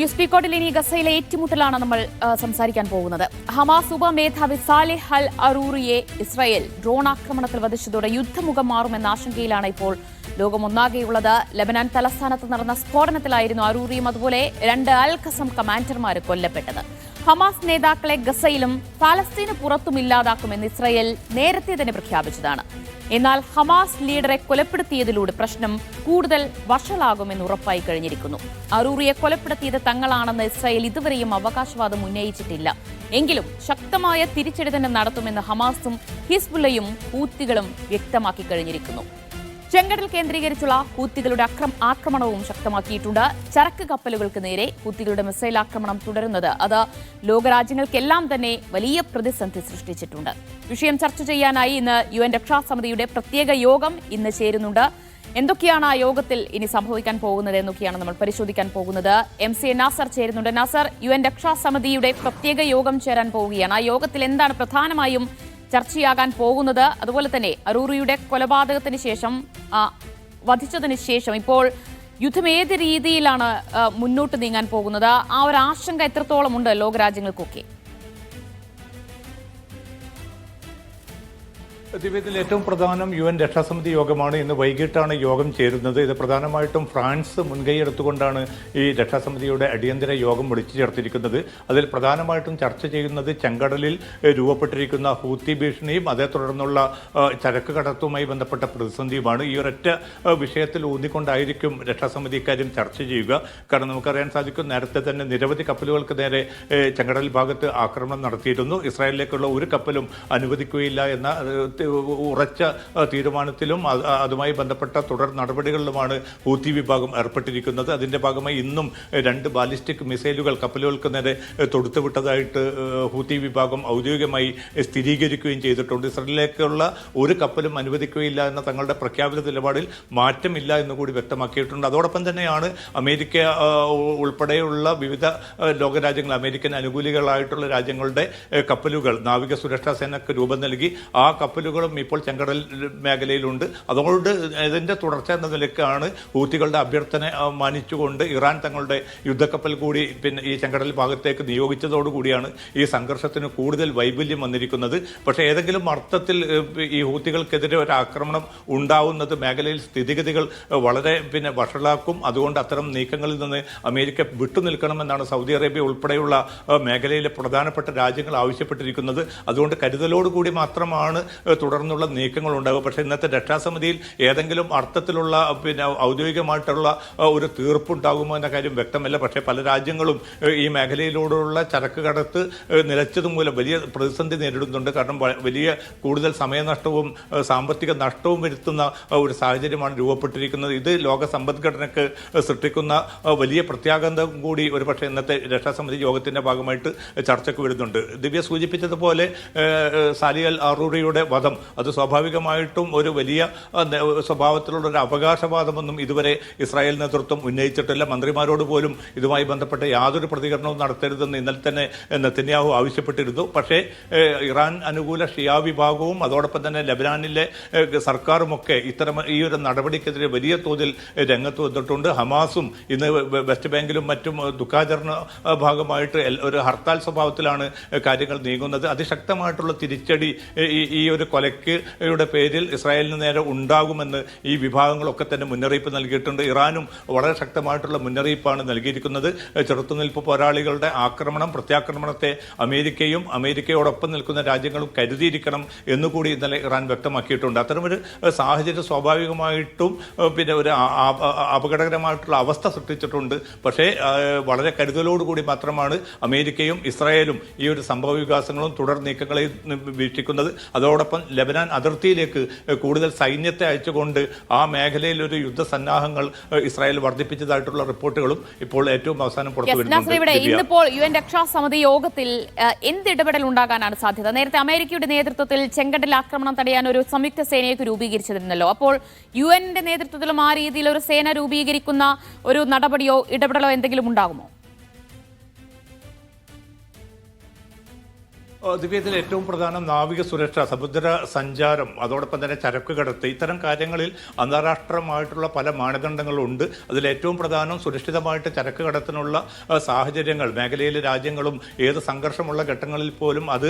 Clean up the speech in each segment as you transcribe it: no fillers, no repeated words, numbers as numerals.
യുസ്പിക്കോട്ടിൽ ഇനി ഗസയിലെ ഏറ്റുമുട്ടലാണ് നമ്മൾ സംസാരിക്കാൻ പോകുന്നത്. ഹമാസ് ഉപമേധാവി സാലിഹ് അൽ അറൂറിയെ ഇസ്രായേൽ ഡ്രോൺ ആക്രമണത്തിൽ വധിച്ചതോടെ യുദ്ധമുഖം മാറുമെന്ന ആശങ്കയിലാണ് ഇപ്പോൾ ലോകമൊന്നാകെയുള്ളത്. ലബനാൻ തലസ്ഥാനത്ത് നടന്ന സ്ഫോടനത്തിലായിരുന്നു അറൂറിയും അതുപോലെ 2 അൽ ഖസം കമാൻഡർമാർ കൊല്ലപ്പെട്ടത്. ഹമാസ് നേതാക്കളെ ഗസയിലും ഫലസ്തീന് പുറത്തും ഇല്ലാതാക്കുമെന്ന് ഇസ്രായേൽ നേരത്തെ തന്നെ പ്രഖ്യാപിച്ചതാണ്. എന്നാൽ ഹമാസ് ലീഡറെ കൊലപ്പെടുത്തിയതിലൂടെ പ്രശ്നം കൂടുതൽ വഷളാകുമെന്ന് ഉറപ്പായി കഴിഞ്ഞിരിക്കുന്നു. അറൂറിയെ കൊലപ്പെടുത്തിയത് തങ്ങളാണെന്ന് ഇസ്രായേൽ ഇതുവരെയും അവകാശവാദം ഉന്നയിച്ചിട്ടില്ല. എങ്കിലും ശക്തമായ തിരിച്ചടി തന്നെ നടത്തുമെന്ന് ഹമാസും ഹിസ്ബുള്ളയും ഹൂത്തികളും വ്യക്തമാക്കി കഴിഞ്ഞിരിക്കുന്നു. ചെങ്കടൽ കേന്ദ്രീകരിച്ചുള്ള ഹൂത്തികളുടെ ആക്രമണവും ശക്തമാക്കിയിട്ടുണ്ട്. ചരക്ക് കപ്പലുകൾക്ക് നേരെ ഹൂത്തികളുടെ മിസൈൽ ആക്രമണം തുടരുന്നത് അത് ലോകരാജ്യങ്ങൾക്കെല്ലാം തന്നെ വലിയ പ്രതിസന്ധി സൃഷ്ടിച്ചിട്ടുണ്ട്. വിഷയം ചർച്ച ചെയ്യാനായി ഇന്ന് UN രക്ഷാസമിതിയുടെ പ്രത്യേക യോഗം ഇന്ന് ചേരുന്നുണ്ട്. എന്തൊക്കെയാണ് ആ യോഗത്തിൽ ഇനി സംഭവിക്കാൻ പോകുന്നത് എന്നൊക്കെയാണ് നമ്മൾ പരിശോധിക്കാൻ പോകുന്നത്. MCA നാസർ ചേരുന്നുണ്ട്. നാസർ, UN രക്ഷാസമിതിയുടെ പ്രത്യേക യോഗം ചേരാൻ പോവുകയാണ്. ആ യോഗത്തിൽ എന്താണ് പ്രധാനമായും ചർച്ചയാകാൻ പോകുന്നത്? അതുപോലെ തന്നെ അറൂറിയുടെ കൊലപാതകത്തിന് ശേഷം വധിച്ചതിന് ശേഷം ഇപ്പോൾ യുദ്ധം ഏത് രീതിയിലാണ് മുന്നോട്ട് നീങ്ങാൻ പോകുന്നത്? ആ ഒരു ആശങ്ക എത്രത്തോളം ഉണ്ട് ലോകരാജ്യങ്ങൾക്കൊക്കെ? ദിവ്യത്തിൽ ഏറ്റവും പ്രധാനം UN രക്ഷാസമിതി യോഗമാണ്. ഇന്ന് വൈകിട്ടാണ് യോഗം ചേരുന്നത്. ഇത് പ്രധാനമായിട്ടും ഫ്രാൻസ് മുൻകൈ എടുത്തുകൊണ്ടാണ് ഈ രക്ഷാസമിതിയുടെ അടിയന്തര യോഗം വിളിച്ചു ചേർത്തിരിക്കുന്നത്. അതിൽ പ്രധാനമായിട്ടും ചർച്ച ചെയ്യുന്നത് ചെങ്കടലിൽ രൂപപ്പെട്ടിരിക്കുന്ന ഹൂത്തി ഭീഷണിയും അതേ തുടർന്നുള്ള ചരക്ക് കടത്തുമായി ബന്ധപ്പെട്ട പ്രതിസന്ധിയുമാണ്. ഈ ഒരൊറ്റ വിഷയത്തിൽ ഊന്നിക്കൊണ്ടായിരിക്കും രക്ഷാസമിതി ഇക്കാര്യം ചർച്ച ചെയ്യുക. കാരണം നമുക്കറിയാൻ സാധിക്കും, നേരത്തെ തന്നെ നിരവധി കപ്പലുകൾക്ക് നേരെ ചെങ്കടൽ ഭാഗത്ത് ആക്രമണം നടത്തിയിരുന്നു. ഇസ്രായേലിലേക്കുള്ള ഒരു കപ്പലും അനുവദിക്കുകയില്ല എന്ന ഉറച്ച തീരുമാനത്തിലും അതുമായി ബന്ധപ്പെട്ട തുടർ നടപടികളിലുമാണ് ഹൂത്തി വിഭാഗം ഏർപ്പെട്ടിരിക്കുന്നത്. അതിന്റെ ഭാഗമായി ഇന്നും 2 ബാലിസ്റ്റിക് മിസൈലുകൾ കപ്പലുകൾക്ക് നേരെ തൊടുത്തുവിട്ടതായിട്ട് ഹൂത്തി വിഭാഗം ഔദ്യോഗികമായി സ്ഥിരീകരിക്കുകയും ചെയ്തിട്ടുണ്ട്. ഇസ്രായേലിലേക്കുള്ള ഒരു കപ്പലും അനുവദിക്കുകയില്ല എന്ന തങ്ങളുടെ പ്രഖ്യാപിത നിലപാടിൽ മാറ്റമില്ല എന്നുകൂടി വ്യക്തമാക്കിയിട്ടുണ്ട്. അതോടൊപ്പം തന്നെയാണ് അമേരിക്ക ഉൾപ്പെടെയുള്ള വിവിധ ലോകരാജ്യങ്ങൾ, അമേരിക്കൻ അനുകൂലികളായിട്ടുള്ള രാജ്യങ്ങളുടെ കപ്പലുകൾ നാവിക സുരക്ഷാ സേനക്ക് രൂപം നൽകി ആ കപ്പലുകളും ഇപ്പോൾ ചെങ്കടൽ മേഖലയിലുണ്ട്. അതുകൊണ്ട് ഇതിന്റെ തുടർച്ച എന്ന നിലയ്ക്കാണ് ഹൂത്തികളുടെ അഭ്യർത്ഥന മാനിച്ചുകൊണ്ട് ഇറാൻ തങ്ങളുടെ യുദ്ധക്കപ്പൽ കൂടി ഈ ചെങ്കടൽ ഭാഗത്തേക്ക് നിയോഗിച്ചതോടുകൂടിയാണ് ഈ സംഘർഷത്തിന് കൂടുതൽ വൈപുല്യം വന്നിരിക്കുന്നത്. പക്ഷേ ഏതെങ്കിലും അർത്ഥത്തിൽ ഈ ഹൂത്തികൾക്കെതിരെ ഒരു ആക്രമണം ഉണ്ടാവുന്നത് മേഖലയിൽ സ്ഥിതിഗതികൾ വളരെ വഷളാക്കും. അതുകൊണ്ട് അത്തരം നീക്കങ്ങളിൽ നിന്ന് അമേരിക്ക വിട്ടുനിൽക്കണമെന്നാണ് സൗദി അറേബ്യ ഉൾപ്പെടെയുള്ള മേഖലയിലെ പ്രധാനപ്പെട്ട രാജ്യങ്ങൾ ആവശ്യപ്പെട്ടിരിക്കുന്നത്. അതുകൊണ്ട് കരുതലോടുകൂടി മാത്രമാണ് തുടർന്നുള്ള നീക്കങ്ങൾ ഉണ്ടാകുക. പക്ഷേ ഇന്നത്തെ രക്ഷാസമിതിയിൽ ഏതെങ്കിലും അർത്ഥത്തിലുള്ള ഔദ്യോഗികമായിട്ടുള്ള ഒരു തീർപ്പുണ്ടാകുമോ എന്ന കാര്യം വ്യക്തമല്ല. പക്ഷേ പല രാജ്യങ്ങളും ഈ മേഖലയിലൂടെയുള്ള ചരക്ക് കടത്ത് നിലച്ചതുമൂലം വലിയ പ്രതിസന്ധി നേരിടുന്നുണ്ട്. കാരണം വലിയ കൂടുതൽ സമയനഷ്ടവും സാമ്പത്തിക നഷ്ടവും വരുത്തുന്ന ഒരു സാഹചര്യമാണ് രൂപപ്പെട്ടിരിക്കുന്നത്. ഇത് ലോക സമ്പദ്ഘടനയ്ക്ക് സൃഷ്ടിക്കുന്ന വലിയ പ്രത്യാഘാതം കൂടി ഒരുപക്ഷെ ഇന്നത്തെ രക്ഷാസമിതി യോഗത്തിന്റെ ഭാഗമായിട്ട് ചർച്ചയ്ക്ക് വരുന്നുണ്ട്. ദിവ്യ സൂചിപ്പിച്ചതുപോലെ സാലിഹ് അൽ അറൂറിയുടെ വധം അത് സ്വാഭാവികമായിട്ടും ഒരു വലിയ സ്വഭാവത്തിലുള്ള ഒരു അവകാശവാദമൊന്നും ഇതുവരെ ഇസ്രായേൽ നേതൃത്വം ഉന്നയിച്ചിട്ടില്ല. മന്ത്രിമാരോട് പോലും ഇതുമായി ബന്ധപ്പെട്ട യാതൊരു പ്രതികരണവും നടത്തരുതെന്ന് ഇന്നലെ തന്നെ നെതന്യാഹു ആവശ്യപ്പെട്ടിരുന്നു. പക്ഷേ ഇറാൻ അനുകൂല ഷിയ വിഭാഗവും അതോടൊപ്പം തന്നെ ലബനാനിലെ സർക്കാരുമൊക്കെ ഈ ഒരു നടപടിക്കെതിരെ വലിയ തോതിൽ രംഗത്ത് വന്നിട്ടുണ്ട്. ഹമാസും ഇന്ന് വെസ്റ്റ് ബാങ്കിലും മറ്റും ദുഃഖാചരണ ഭാഗമായിട്ട് ഒരു ഹർത്താൽ സ്വഭാവത്തിലാണ് കാര്യങ്ങൾ നീങ്ങുന്നത്. അതിശക്തമായിട്ടുള്ള തിരിച്ചടി ഈ ഒരു കൊലയ്ക്കയുടെ പേരിൽ ഇസ്രായേലിന് നേരെ ഉണ്ടാകുമെന്ന് ഈ വിഭാഗങ്ങളൊക്കെ തന്നെ മുന്നറിയിപ്പ് നൽകിയിട്ടുണ്ട്. ഇറാനും വളരെ ശക്തമായിട്ടുള്ള മുന്നറിയിപ്പാണ് നൽകിയിരിക്കുന്നത്. ചെറുത്തുനിൽപ്പ് പോരാളികളുടെ പ്രത്യാക്രമണത്തെ അമേരിക്കയും അമേരിക്കയോടൊപ്പം നിൽക്കുന്ന രാജ്യങ്ങളും കരുതിയിരിക്കണം എന്നുകൂടി ഇന്നലെ ഇറാൻ വ്യക്തമാക്കിയിട്ടുണ്ട്. അത്തരമൊരു സാഹചര്യം സ്വാഭാവികമായിട്ടും ഒരു അപകടകരമായിട്ടുള്ള അവസ്ഥ സൃഷ്ടിച്ചിട്ടുണ്ട്. പക്ഷേ വളരെ കരുതലോടുകൂടി മാത്രമാണ് അമേരിക്കയും ഇസ്രായേലും ഈ ഒരു സംഭവ വികാസങ്ങളും തുടർ നീക്കങ്ങളെയും വീക്ഷിക്കുന്നത്. അതോടൊപ്പം ലബനാൻ അതിർത്തിയിലേക്ക് കൂടുതൽ സൈന്യത്തെ അയച്ചുകൊണ്ട് ആ മേഖലയിൽ ഒരു യുദ്ധസന്നാഹങ്ങൾ ഇസ്രായേൽ വർദ്ധിപ്പിച്ചതായിട്ടുള്ള റിപ്പോർട്ടുകളും ഇപ്പോൾ ഏറ്റവും അവസാനം പുറത്തു വരുന്നുണ്ട്. ഇന്നിപ്പോൾ UN രക്ഷാസമിതി യോഗത്തിൽ എന്ത് ഇടപെടൽ ഉണ്ടാകാനാണ് സാധ്യത? നേരത്തെ അമേരിക്കയുടെ നേതൃത്വത്തിൽ ചെങ്കടൽ ആക്രമണം തടയാൻ ഒരു സംയുക്ത സേനയൊക്കെ രൂപീകരിച്ചിരുന്നല്ലോ. അപ്പോൾ UN-ന്റെ നേതൃത്വത്തിലും ആ രീതിയിൽ ഒരു സേന രൂപീകരിക്കുന്ന ഒരു നടപടിയോ ഇടപെടലോ എന്തെങ്കിലും ഉണ്ടാകുമോ? ദിവ്യത്തിൽ ഏറ്റവും പ്രധാനം നാവിക സുരക്ഷ, സമുദ്ര സഞ്ചാരം, അതോടൊപ്പം തന്നെ ചരക്ക് കടത്ത്, ഇത്തരം കാര്യങ്ങളിൽ അന്താരാഷ്ട്രമായിട്ടുള്ള പല മാനദണ്ഡങ്ങളുണ്ട്. അതിൽ ഏറ്റവും പ്രധാനം സുരക്ഷിതമായിട്ട് ചരക്ക് കടത്തിനുള്ള സാഹചര്യങ്ങൾ മേഖലയിലെ രാജ്യങ്ങളും ഏത് സംഘർഷമുള്ള ഘട്ടങ്ങളിൽ പോലും അത്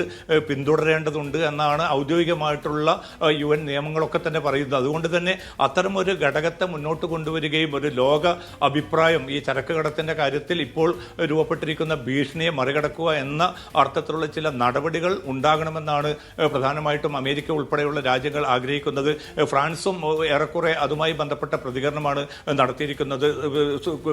പിന്തുടരേണ്ടതുണ്ട് എന്നാണ് ഔദ്യോഗികമായിട്ടുള്ള UN നിയമങ്ങളൊക്കെ തന്നെ പറയുന്നത്. അതുകൊണ്ട് തന്നെ അത്തരം ഒരു ഘടകത്തെ മുന്നോട്ട് കൊണ്ടുവരികയും ഒരു ലോക അഭിപ്രായം ഈ ചരക്ക് കടത്തിന്റെ കാര്യത്തിൽ ഇപ്പോൾ രൂപപ്പെട്ടിരിക്കുന്ന ഭീഷണിയെ മറികടക്കുക എന്ന അർത്ഥത്തിലുള്ള ചില നടപടികൾ ഉണ്ടാകണമെന്നാണ് പ്രധാനമായിട്ടും അമേരിക്ക ഉൾപ്പെടെയുള്ള രാജ്യങ്ങൾ ആഗ്രഹിക്കുന്നത്. ഫ്രാൻസും ഏറെക്കുറെ അതുമായി ബന്ധപ്പെട്ട പ്രതികരണമാണ് നടത്തിയിരിക്കുന്നത്.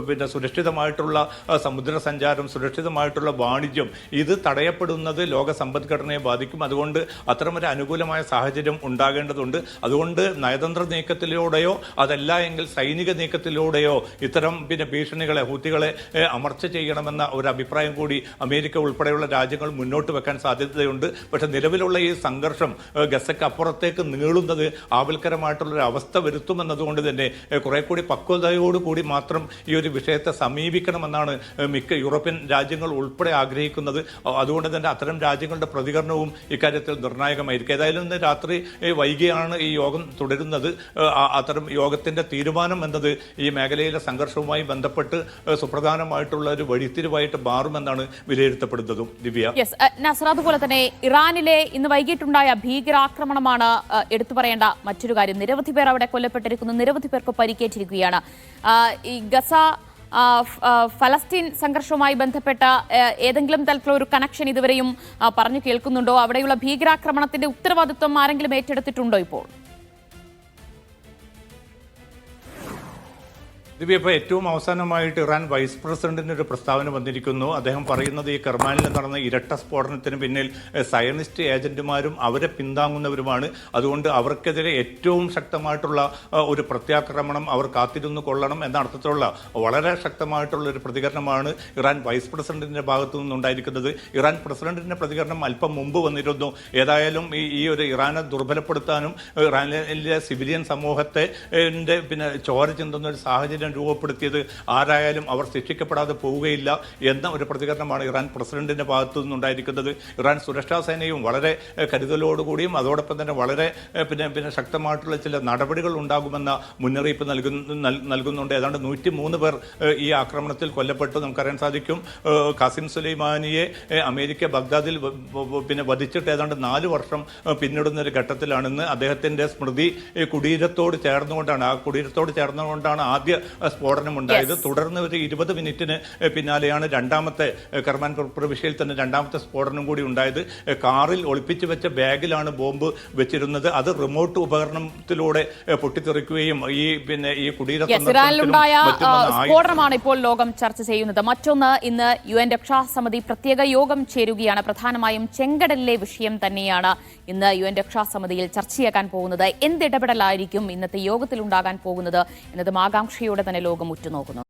പിന്നെ സുരക്ഷിതമായിട്ടുള്ള സമുദ്ര സഞ്ചാരം, സുരക്ഷിതമായിട്ടുള്ള വാണിജ്യം, ഇത് തടയപ്പെടുന്നത് ലോക സമ്പദ്ഘടനയെ ബാധിക്കും. അതുകൊണ്ട് അത്തരമൊരു അനുകൂലമായ സാഹചര്യം ഉണ്ടാകേണ്ടതുണ്ട്. അതുകൊണ്ട് നയതന്ത്ര നീക്കത്തിലൂടെയോ അതല്ല എങ്കിൽ സൈനിക നീക്കത്തിലൂടെയോ ഇത്തരം ഭീഷണികളെ, ഹൂത്തികളെ അമർച്ച ചെയ്യണമെന്ന ഒരു അഭിപ്രായം കൂടി അമേരിക്ക ഉൾപ്പെടെയുള്ള രാജ്യങ്ങൾ മുന്നോട്ട് വെക്കാൻ സാധ്യതയുണ്ട്. പക്ഷെ നിലവിലുള്ള ഈ സംഘർഷം ഗസയ്ക്ക് അപ്പുറത്തേക്ക് നീളുന്നത് ആവൽക്കരമായിട്ടുള്ളൊരു അവസ്ഥ വരുത്തുമെന്നതുകൊണ്ട് തന്നെ കുറെ കൂടി പക്വതയോടുകൂടി മാത്രം ഈ ഒരു വിഷയത്തെ സമീപിക്കണമെന്നാണ് മിക്ക യൂറോപ്യൻ രാജ്യങ്ങൾ ഉൾപ്പെടെ ആഗ്രഹിക്കുന്നത്. അതുകൊണ്ട് തന്നെ അത്തരം രാജ്യങ്ങളുടെ പ്രതികരണവും ഇക്കാര്യത്തിൽ നിർണായകമായിരിക്കും. ഏതായാലും ഇന്ന് രാത്രി വൈകിയാണ് ഈ യോഗം തുടരുന്നത്. അത്തരം യോഗത്തിന്റെ തീരുമാനം എന്നത് ഈ മേഖലയിലെ സംഘർഷവുമായി ബന്ധപ്പെട്ട് സുപ്രധാനമായിട്ടുള്ള ഒരു വഴിത്തിരിവായിട്ട് മാറുമെന്നാണ് വിലയിരുത്തപ്പെടുന്നതും. ദിവ്യ, നസർ, അതുപോലെ തന്നെ ഇറാനിലെ ഇന്ന് വൈകിട്ടുണ്ടായ ഭീകരാക്രമണമാണ് എടുത്തു പറയേണ്ട മറ്റൊരു കാര്യം. നിരവധി പേർ അവിടെ കൊല്ലപ്പെട്ടിരിക്കുന്നു, നിരവധി പേർക്ക് പരിക്കേറ്റിരിക്കുകയാണ്. ഈ ഗസ ഫലസ്തീൻ സംഘർഷവുമായി ബന്ധപ്പെട്ട ഏതെങ്കിലും തരത്തിലുള്ള ഒരു കണക്ഷൻ ഇതുവരെയും പറഞ്ഞു കേൾക്കുന്നുണ്ടോ? അവിടെയുള്ള ഭീകരാക്രമണത്തിന്റെ ഉത്തരവാദിത്വം ആരെങ്കിലും ഏറ്റെടുത്തിട്ടുണ്ടോ ഇപ്പോൾ? ദിവ്യ, ഇപ്പോൾ ഏറ്റവും അവസാനമായിട്ട് ഇറാൻ വൈസ് പ്രസിഡന്റിന് ഒരു പ്രസ്താവന വന്നിരിക്കുന്നു. അദ്ദേഹം പറയുന്നത് ഈ കർമാനിൽ നടന്ന ഇരട്ട സ്ഫോടനത്തിന് പിന്നിൽ സയനിസ്റ്റ് ഏജന്റുമാരും അവരെ പിന്താങ്ങുന്നവരുമാണ്. അതുകൊണ്ട് അവർക്കെതിരെ ഏറ്റവും ശക്തമായിട്ടുള്ള ഒരു പ്രത്യാക്രമണം അവർ കാത്തിരുന്നു കൊള്ളണം എന്ന അർത്ഥത്തിലുള്ള വളരെ ശക്തമായിട്ടുള്ള ഒരു പ്രതികരണമാണ് ഇറാൻ വൈസ് പ്രസിഡന്റിന്റെ ഭാഗത്തു നിന്നുണ്ടായിരിക്കുന്നത്. ഇറാൻ പ്രസിഡന്റിന്റെ പ്രതികരണം അല്പം മുമ്പ് വന്നിരുന്നു. ഏതായാലും ഈ ഒരു ഇറാനെ ദുർബലപ്പെടുത്താനും ഇറാനിലെ സിവിലിയൻ സമൂഹത്തെ ചോര ചിന്തുന്ന ഒരു സാഹചര്യം രൂപപ്പെടുത്തിയത് ആരായാലും അവർ ശിക്ഷിക്കപ്പെടാതെ പോവുകയില്ല എന്ന ഒരു പ്രതികരണമാണ് ഇറാൻ പ്രസിഡന്റിന്റെ ഭാഗത്തു നിന്നുണ്ടായിരിക്കുന്നത്. ഇറാൻ സുരക്ഷാ സേനയും വളരെ കരുതലോടുകൂടിയും അതോടൊപ്പം തന്നെ വളരെ ശക്തമായിട്ടുള്ള ചില നടപടികൾ ഉണ്ടാകുമെന്ന മുന്നറിയിപ്പ് നൽകുന്നുണ്ട്. ഏതാണ്ട് 103 പേർ ഈ ആക്രമണത്തിൽ കൊല്ലപ്പെട്ടു. നമുക്കറിയാൻ സാധിക്കും, ഖാസിം സുലൈമാനിയെ അമേരിക്ക ബഗ്ദാദിൽ വധിച്ചിട്ട് ഏതാണ്ട് 4 വർഷം പിന്നിടുന്ന ഒരു ഘട്ടത്തിലാണെന്ന് അദ്ദേഹത്തിന്റെ സ്മൃതി കുടീരത്തോട് ചേർന്നുകൊണ്ടാണ് ആദ്യ സ്ഫോടനം ഉണ്ടായത്. തുടർന്ന് ഒരു 20 മിനിറ്റിന് പിന്നാലെയാണ് രണ്ടാമത്തെ കർമാൻ പ്രവിശ്യയിൽ തന്നെ രണ്ടാമത്തെ സ്ഫോടനം കൂടി ഉണ്ടായത്. കാറിൽ ഒളിപ്പിച്ചു വെച്ച ബാഗിലാണ് ബോംബ് വെച്ചിരുന്നത്. അത് റിമോട്ട് ഉപകരണത്തിലൂടെ പൊട്ടിത്തെറിക്കുകയും ഈ ഇറാനിലുണ്ടായ സ്ഫോടനമാണ് ഇപ്പോൾ ലോകം ചർച്ച ചെയ്യുന്നത്. മറ്റൊന്ന്, ഇന്ന് UN രക്ഷാസമിതി പ്രത്യേക യോഗം ചേരുകയാണ്. പ്രധാനമായും ചെങ്കടലിലെ വിഷയം തന്നെയാണ് ഇന്ന് UN രക്ഷാസമിതിയിൽ ചർച്ചയാക്കാൻ പോകുന്നത്. എന്തിടപെടലായിരിക്കും ഇന്നത്തെ യോഗത്തിൽ ഉണ്ടാകാൻ പോകുന്നത് എന്നതും ആകാംക്ഷയോടെ തന്നെ ലോകം ഉറ്റുനോക്കുന്നു.